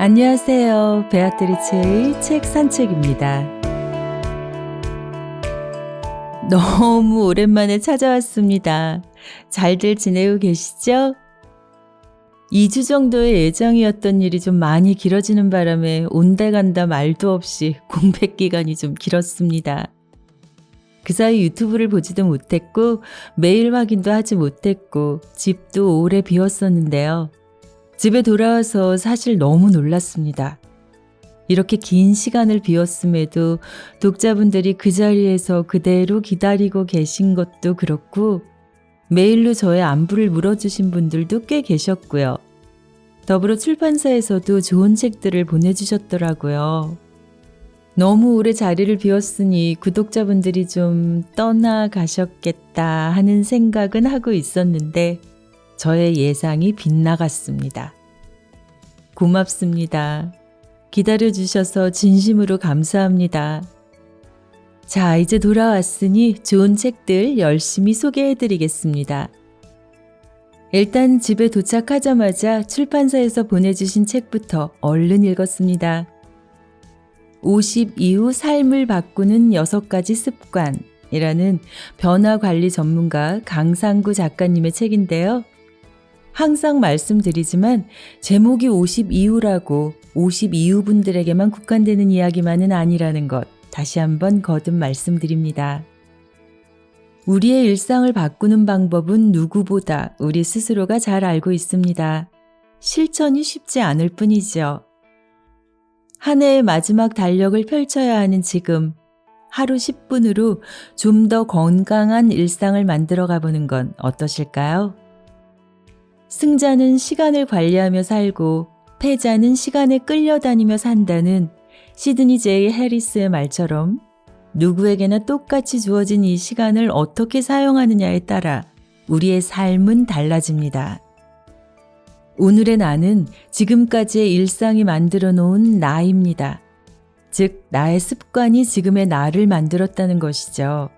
안녕하세요. 베아트리체의 책 산책입니다. 너무 오랜만에 찾아왔습니다. 잘들 지내고 계시죠? 2주 정도의 예정이었던 일이 좀 많이 길어지는 바람에 온데간다 말도 없이 공백 기간이 좀 길었습니다. 그 사이 유튜브를 보지도 못했고 메일 확인도 하지 못했고 집도 오래 비웠었는데요. 집에 돌아와서 사실 너무 놀랐습니다. 이렇게 긴 시간을 비웠음에도 독자분들이 그 자리에서 그대로 기다리고 계신 것도 그렇고 메일로 저의 안부를 물어주신 분들도 꽤 계셨고요. 더불어 출판사에서도 좋은 책들을 보내주셨더라고요. 너무 오래 자리를 비웠으니 구독자분들이 좀 떠나가셨겠다 하는 생각은 하고 있었는데 저의 예상이 빗나갔습니다. 고맙습니다. 기다려주셔서 진심으로 감사합니다. 자, 이제 돌아왔으니 좋은 책들 열심히 소개해드리겠습니다. 일단 집에 도착하자마자 출판사에서 보내주신 책부터 얼른 읽었습니다. 50 이후 삶을 바꾸는 6가지 습관이라는 변화관리 전문가 강상구 작가님의 책인데요. 항상 말씀드리지만 제목이 50 이후라고 50 이후 분들에게만 국한되는 이야기만은 아니라는 것 다시 한번 거듭 말씀드립니다. 우리의 일상을 바꾸는 방법은 누구보다 우리 스스로가 잘 알고 있습니다. 실천이 쉽지 않을 뿐이죠. 한 해의 마지막 달력을 펼쳐야 하는 지금 하루 10분으로 좀 더 건강한 일상을 만들어 가보는 건 어떠실까요? 승자는 시간을 관리하며 살고 패자는 시간에 끌려다니며 산다는 시드니 제이 해리스의 말처럼 누구에게나 똑같이 주어진 이 시간을 어떻게 사용하느냐에 따라 우리의 삶은 달라집니다. 오늘의 나는 지금까지의 일상이 만들어 놓은 나입니다. 즉, 나의 습관이 지금의 나를 만들었다는 것이죠.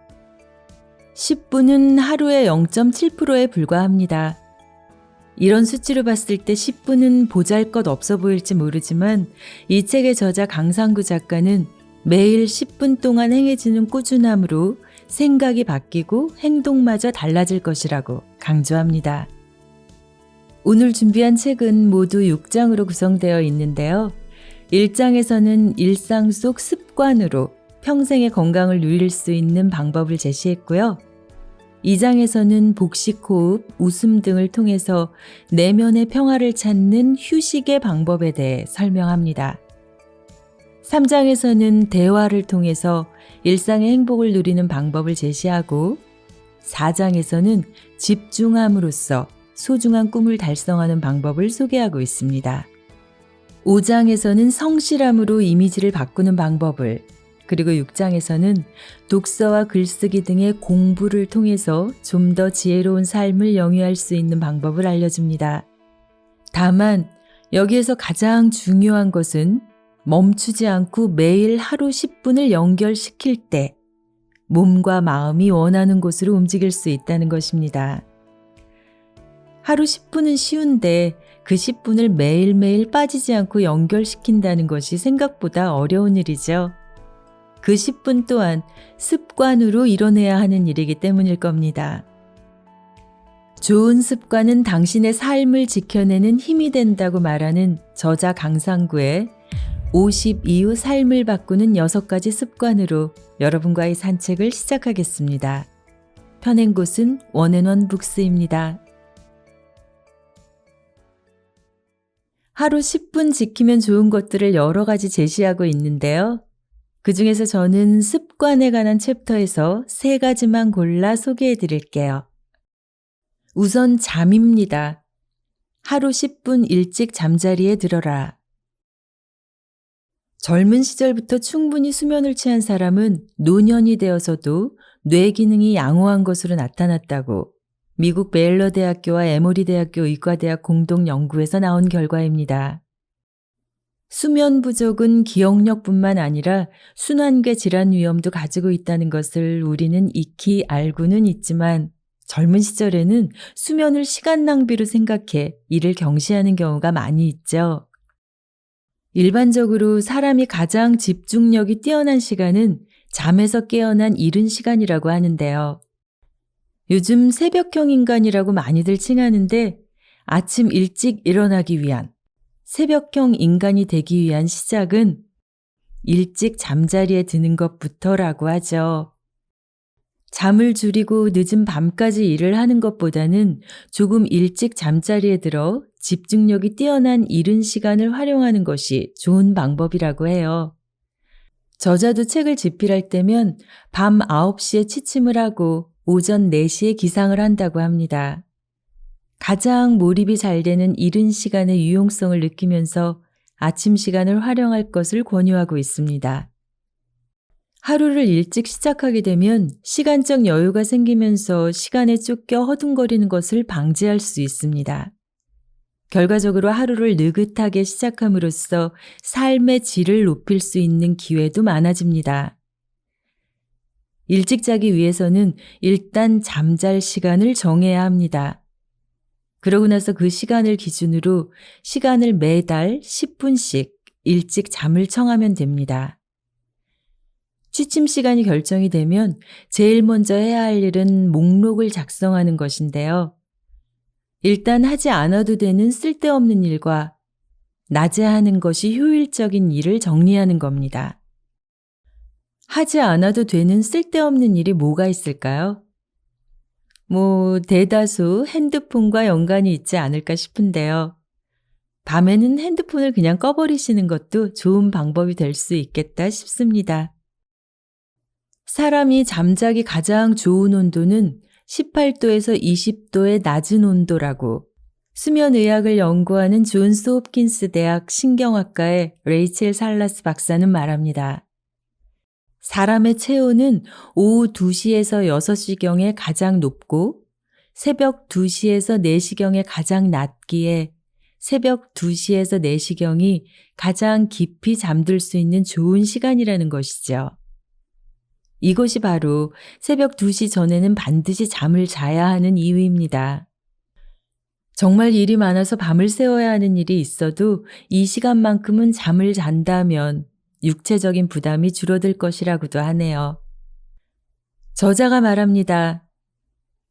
10분은 하루의 0.7%에 불과합니다. 이런 수치로 봤을 때 10분은 보잘것없어 보일지 모르지만 이 책의 저자 강상구 작가는 매일 10분 동안 행해지는 꾸준함으로 생각이 바뀌고 행동마저 달라질 것이라고 강조합니다. 오늘 준비한 책은 모두 6장으로 구성되어 있는데요. 1장에서는 일상 속 습관으로 평생의 건강을 누릴 수 있는 방법을 제시했고요. 2장에서는 복식 호흡, 웃음 등을 통해서 내면의 평화를 찾는 휴식의 방법에 대해 설명합니다. 3장에서는 대화를 통해서 일상의 행복을 누리는 방법을 제시하고 4장에서는 집중함으로써 소중한 꿈을 달성하는 방법을 소개하고 있습니다. 5장에서는 성실함으로 이미지를 바꾸는 방법을, 그리고 6장에서는 독서와 글쓰기 등의 공부를 통해서 좀 더 지혜로운 삶을 영위할 수 있는 방법을 알려줍니다. 다만 여기에서 가장 중요한 것은 멈추지 않고 매일 하루 10분을 연결시킬 때 몸과 마음이 원하는 곳으로 움직일 수 있다는 것입니다. 하루 10분은 쉬운데 그 10분을 매일매일 빠지지 않고 연결시킨다는 것이 생각보다 어려운 일이죠. 그 10분 또한 습관으로 이뤄내야 하는 일이기 때문일 겁니다. 좋은 습관은 당신의 삶을 지켜내는 힘이 된다고 말하는 저자 강상구의 50 이후 삶을 바꾸는 6가지 습관으로 여러분과의 산책을 시작하겠습니다. 펴낸 곳은 원앤원 북스입니다. 하루 10분 지키면 좋은 것들을 여러 가지 제시하고 있는데요. 그 중에서 저는 습관에 관한 챕터에서 3가지만 골라 소개해 드릴게요. 우선 잠입니다. 하루 10분 일찍 잠자리에 들어라. 젊은 시절부터 충분히 수면을 취한 사람은 노년이 되어서도 뇌 기능이 양호한 것으로 나타났다고 미국 베일러 대학교와 에모리 대학교 의과대학 공동 연구에서 나온 결과입니다. 수면 부족은 기억력뿐만 아니라 순환계 질환 위험도 가지고 있다는 것을 우리는 익히 알고는 있지만 젊은 시절에는 수면을 시간 낭비로 생각해 이를 경시하는 경우가 많이 있죠. 일반적으로 사람이 가장 집중력이 뛰어난 시간은 잠에서 깨어난 이른 시간이라고 하는데요. 요즘 새벽형 인간이라고 많이들 칭하는데 아침 일찍 일어나기 위한, 새벽형 인간이 되기 위한 시작은 일찍 잠자리에 드는 것부터라고 하죠. 잠을 줄이고 늦은 밤까지 일을 하는 것보다는 조금 일찍 잠자리에 들어 집중력이 뛰어난 이른 시간을 활용하는 것이 좋은 방법이라고 해요. 저자도 책을 집필할 때면 밤 9시에 취침을 하고 오전 4시에 기상을 한다고 합니다. 가장 몰입이 잘 되는 이른 시간의 유용성을 느끼면서 아침 시간을 활용할 것을 권유하고 있습니다. 하루를 일찍 시작하게 되면 시간적 여유가 생기면서 시간에 쫓겨 허둥거리는 것을 방지할 수 있습니다. 결과적으로 하루를 느긋하게 시작함으로써 삶의 질을 높일 수 있는 기회도 많아집니다. 일찍 자기 위해서는 일단 잠잘 시간을 정해야 합니다. 그러고 나서 그 시간을 기준으로 시간을 매달 10분씩 일찍 잠을 청하면 됩니다. 취침 시간이 결정이 되면 제일 먼저 해야 할 일은 목록을 작성하는 것인데요. 일단 하지 않아도 되는 쓸데없는 일과 낮에 하는 것이 효율적인 일을 정리하는 겁니다. 하지 않아도 되는 쓸데없는 일이 뭐가 있을까요? 대다수 핸드폰과 연관이 있지 않을까 싶은데요. 밤에는 핸드폰을 그냥 꺼버리시는 것도 좋은 방법이 될 수 있겠다 싶습니다. 사람이 잠자기 가장 좋은 온도는 18도에서 20도의 낮은 온도라고 수면의학을 연구하는 존스 홉킨스 대학 신경학과의 레이첼 살라스 박사는 말합니다. 사람의 체온은 오후 2시에서 6시경에 가장 높고 새벽 2시에서 4시경에 가장 낮기에 새벽 2시에서 4시경이 가장 깊이 잠들 수 있는 좋은 시간이라는 것이죠. 이것이 바로 새벽 2시 전에는 반드시 잠을 자야 하는 이유입니다. 정말 일이 많아서 밤을 새워야 하는 일이 있어도 이 시간만큼은 잠을 잔다면 육체적인 부담이 줄어들 것이라고도 하네요. 저자가 말합니다.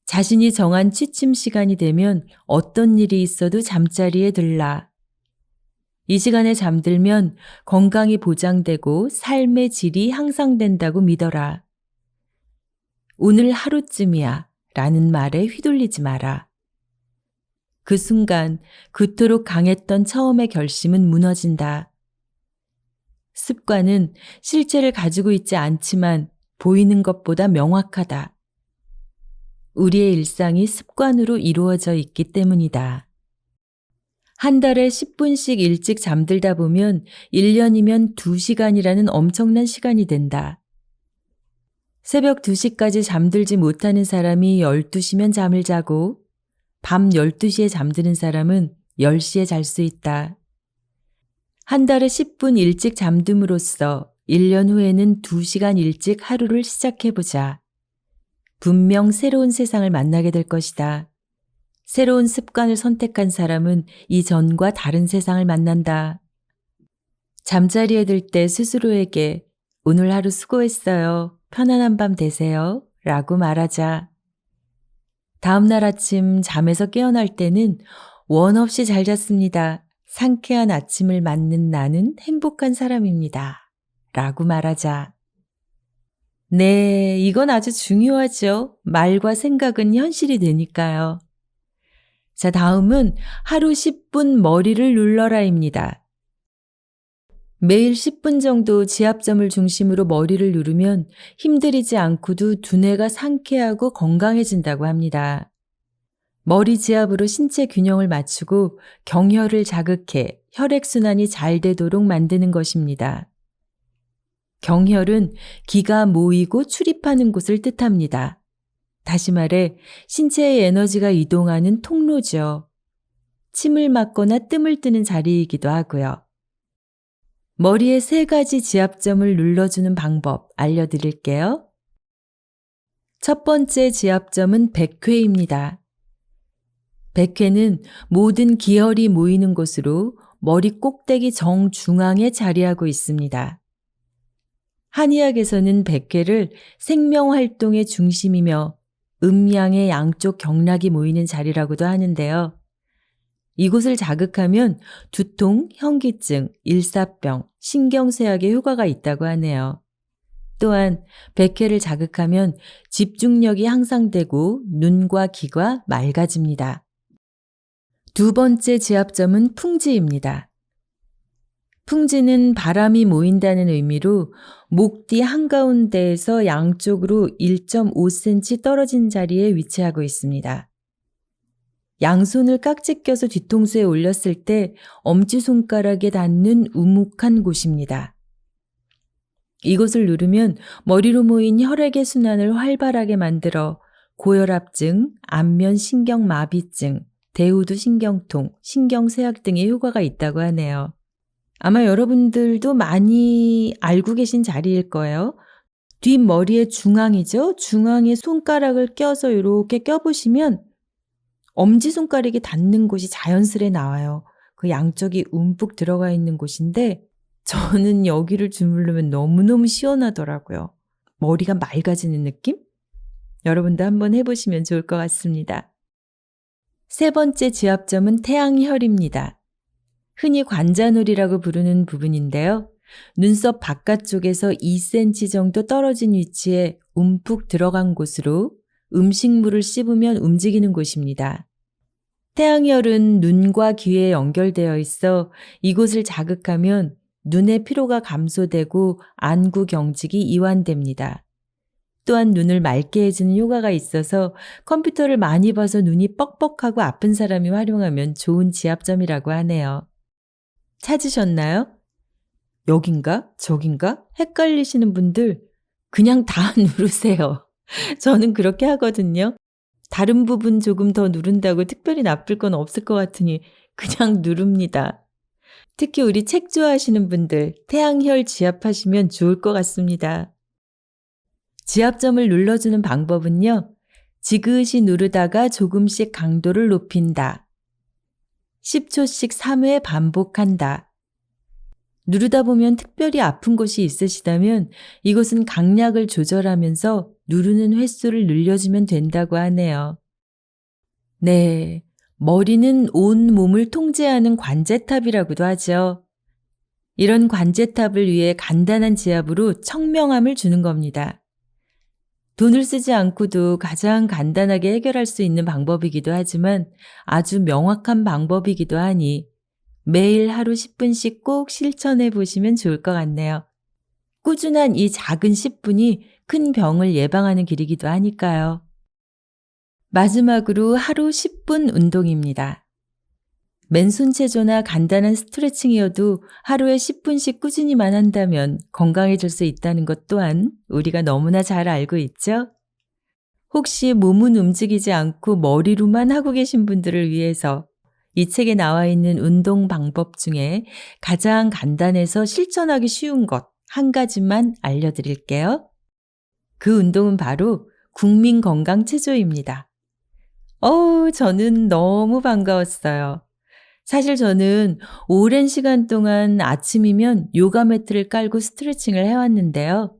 자신이 정한 취침 시간이 되면 어떤 일이 있어도 잠자리에 들라. 이 시간에 잠들면 건강이 보장되고 삶의 질이 향상된다고 믿어라. 오늘 하루쯤이야 라는 말에 휘둘리지 마라. 그 순간 그토록 강했던 처음의 결심은 무너진다. 습관은 실체를 가지고 있지 않지만 보이는 것보다 명확하다. 우리의 일상이 습관으로 이루어져 있기 때문이다. 한 달에 10분씩 일찍 잠들다 보면 1년이면 2시간이라는 엄청난 시간이 된다. 새벽 2시까지 잠들지 못하는 사람이 12시면 잠을 자고 밤 12시에 잠드는 사람은 10시에 잘 수 있다. 한 달에 10분 일찍 잠듦으로써 1년 후에는 2시간 일찍 하루를 시작해보자. 분명 새로운 세상을 만나게 될 것이다. 새로운 습관을 선택한 사람은 이전과 다른 세상을 만난다. 잠자리에 들 때 스스로에게 오늘 하루 수고했어요. 편안한 밤 되세요. 라고 말하자. 다음날 아침 잠에서 깨어날 때는 원 없이 잘 잤습니다. 상쾌한 아침을 맞는 나는 행복한 사람입니다. 라고 말하자. 네, 이건 아주 중요하죠. 말과 생각은 현실이 되니까요. 자, 다음은 하루 10분 머리를 눌러라입니다. 매일 10분 정도 지압점을 중심으로 머리를 누르면 힘들이지 않고도 두뇌가 상쾌하고 건강해진다고 합니다. 머리 지압으로 신체 균형을 맞추고 경혈을 자극해 혈액순환이 잘 되도록 만드는 것입니다. 경혈은 기가 모이고 출입하는 곳을 뜻합니다. 다시 말해 신체의 에너지가 이동하는 통로죠. 침을 맞거나 뜸을 뜨는 자리이기도 하고요. 머리에 3가지 지압점을 눌러주는 방법 알려드릴게요. 첫 번째 지압점은 백회입니다. 백회는 모든 기혈이 모이는 곳으로 머리 꼭대기 정중앙에 자리하고 있습니다. 한의학에서는 백회를 생명활동의 중심이며 음양의 양쪽 경락이 모이는 자리라고도 하는데요. 이곳을 자극하면 두통, 현기증, 일사병, 신경쇠약에 효과가 있다고 하네요. 또한 백회를 자극하면 집중력이 향상되고 눈과 귀가 맑아집니다. 두 번째 지압점은 풍지입니다. 풍지는 바람이 모인다는 의미로 목 뒤 한가운데에서 양쪽으로 1.5cm 떨어진 자리에 위치하고 있습니다. 양손을 깍지 껴서 뒤통수에 올렸을 때 엄지손가락에 닿는 우묵한 곳입니다. 이곳을 누르면 머리로 모인 혈액의 순환을 활발하게 만들어 고혈압증, 안면신경마비증, 대후두 신경통, 신경쇠약 등의 효과가 있다고 하네요. 아마 여러분들도 많이 알고 계신 자리일 거예요. 뒷머리의 중앙이죠. 중앙에 손가락을 껴서 이렇게 껴보시면 엄지손가락이 닿는 곳이 자연스레 나와요. 그 양쪽이 움푹 들어가 있는 곳인데 저는 여기를 주무르면 너무너무 시원하더라고요. 머리가 맑아지는 느낌? 여러분도 한번 해보시면 좋을 것 같습니다. 세 번째 지압점은 태양혈입니다. 흔히 관자놀이라고 부르는 부분인데요. 눈썹 바깥쪽에서 2cm 정도 떨어진 위치에 움푹 들어간 곳으로 음식물을 씹으면 움직이는 곳입니다. 태양혈은 눈과 귀에 연결되어 있어 이곳을 자극하면 눈의 피로가 감소되고 안구 경직이 이완됩니다. 또한 눈을 맑게 해주는 효과가 있어서 컴퓨터를 많이 봐서 눈이 뻑뻑하고 아픈 사람이 활용하면 좋은 지압점이라고 하네요. 찾으셨나요? 여긴가? 저긴가? 헷갈리시는 분들 그냥 다 누르세요. 저는 그렇게 하거든요. 다른 부분 조금 더 누른다고 특별히 나쁠 건 없을 것 같으니 그냥 누릅니다. 특히 우리 책 좋아하시는 분들 태양혈 지압하시면 좋을 것 같습니다. 지압점을 눌러주는 방법은요. 지그시 누르다가 조금씩 강도를 높인다. 10초씩 3회 반복한다. 누르다 보면 특별히 아픈 곳이 있으시다면 이곳은 강약을 조절하면서 누르는 횟수를 늘려주면 된다고 하네요. 네, 머리는 온 몸을 통제하는 관제탑이라고도 하죠. 이런 관제탑을 위해 간단한 지압으로 청명함을 주는 겁니다. 돈을 쓰지 않고도 가장 간단하게 해결할 수 있는 방법이기도 하지만 아주 명확한 방법이기도 하니 매일 하루 10분씩 꼭 실천해 보시면 좋을 것 같네요. 꾸준한 이 작은 10분이 큰 병을 예방하는 길이기도 하니까요. 마지막으로 하루 10분 운동입니다. 맨손 체조나 간단한 스트레칭이어도 하루에 10분씩 꾸준히만 한다면 건강해질 수 있다는 것 또한 우리가 너무나 잘 알고 있죠? 혹시 몸은 움직이지 않고 머리로만 하고 계신 분들을 위해서 이 책에 나와 있는 운동 방법 중에 가장 간단해서 실천하기 쉬운 것 한 가지만 알려드릴게요. 그 운동은 바로 국민건강체조입니다. 저는 너무 반가웠어요. 사실 저는 오랜 시간 동안 아침이면 요가 매트를 깔고 스트레칭을 해왔는데요.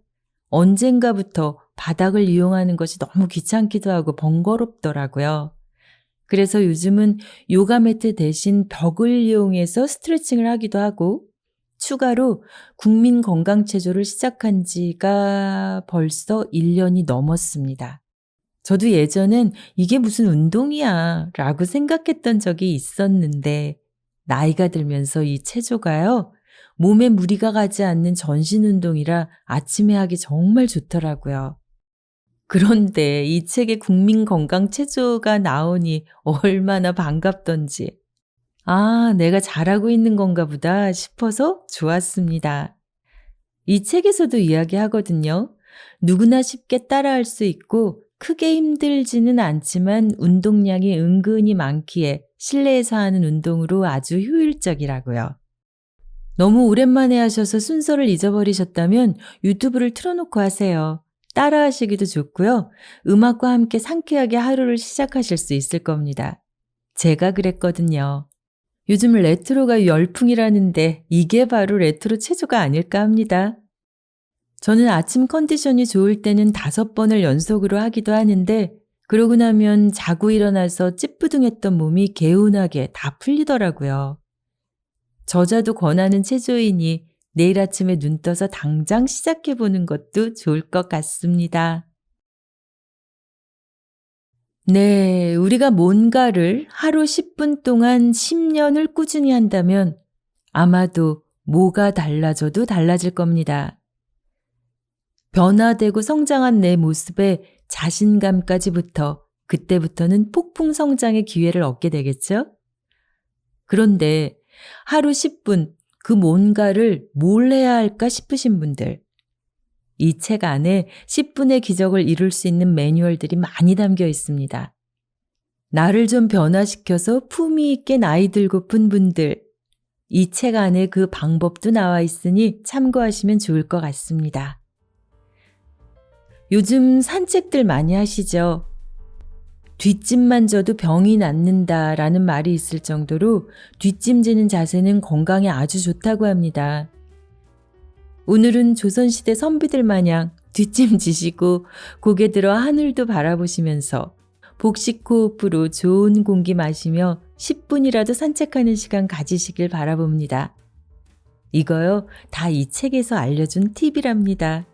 언젠가부터 바닥을 이용하는 것이 너무 귀찮기도 하고 번거롭더라고요. 그래서 요즘은 요가 매트 대신 벽을 이용해서 스트레칭을 하기도 하고 추가로 국민건강체조를 시작한 지가 벌써 1년이 넘었습니다. 저도 예전엔 이게 무슨 운동이야 라고 생각했던 적이 있었는데 나이가 들면서 이 체조가요. 몸에 무리가 가지 않는 전신운동이라 아침에 하기 정말 좋더라고요. 그런데 이 책에 국민건강체조가 나오니 얼마나 반갑던지. 내가 잘하고 있는 건가 보다 싶어서 좋았습니다. 이 책에서도 이야기하거든요. 누구나 쉽게 따라할 수 있고 크게 힘들지는 않지만 운동량이 은근히 많기에 실내에서 하는 운동으로 아주 효율적이라고요. 너무 오랜만에 하셔서 순서를 잊어버리셨다면 유튜브를 틀어놓고 하세요. 따라하시기도 좋고요. 음악과 함께 상쾌하게 하루를 시작하실 수 있을 겁니다. 제가 그랬거든요. 요즘 레트로가 열풍이라는데 이게 바로 레트로 체조가 아닐까 합니다. 저는 아침 컨디션이 좋을 때는 5번을 연속으로 하기도 하는데 그러고 나면 자고 일어나서 찌뿌둥했던 몸이 개운하게 다 풀리더라고요. 저자도 권하는 체조이니 내일 아침에 눈 떠서 당장 시작해보는 것도 좋을 것 같습니다. 네, 우리가 뭔가를 하루 10분 동안 10년을 꾸준히 한다면 아마도 뭐가 달라져도 달라질 겁니다. 변화되고 성장한 내 모습에 자신감까지부터 그때부터는 폭풍 성장의 기회를 얻게 되겠죠? 그런데 하루 10분 그 뭔가를 뭘 해야 할까 싶으신 분들, 이 책 안에 10분의 기적을 이룰 수 있는 매뉴얼들이 많이 담겨 있습니다. 나를 좀 변화시켜서 품위 있게 나이 들고픈 분들, 이 책 안에 그 방법도 나와 있으니 참고하시면 좋을 것 같습니다. 요즘 산책들 많이 하시죠? 뒷짐만 져도 병이 낫는다라는 말이 있을 정도로 뒷짐지는 자세는 건강에 아주 좋다고 합니다. 오늘은 조선시대 선비들 마냥 뒷짐지시고 고개 들어 하늘도 바라보시면서 복식 호흡으로 좋은 공기 마시며 10분이라도 산책하는 시간 가지시길 바라봅니다. 이거요, 다 이 책에서 알려준 팁이랍니다.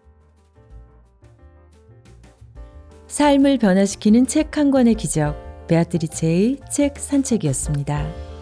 삶을 변화시키는 책 한 권의 기적, 베아트리체의 책 산책이었습니다.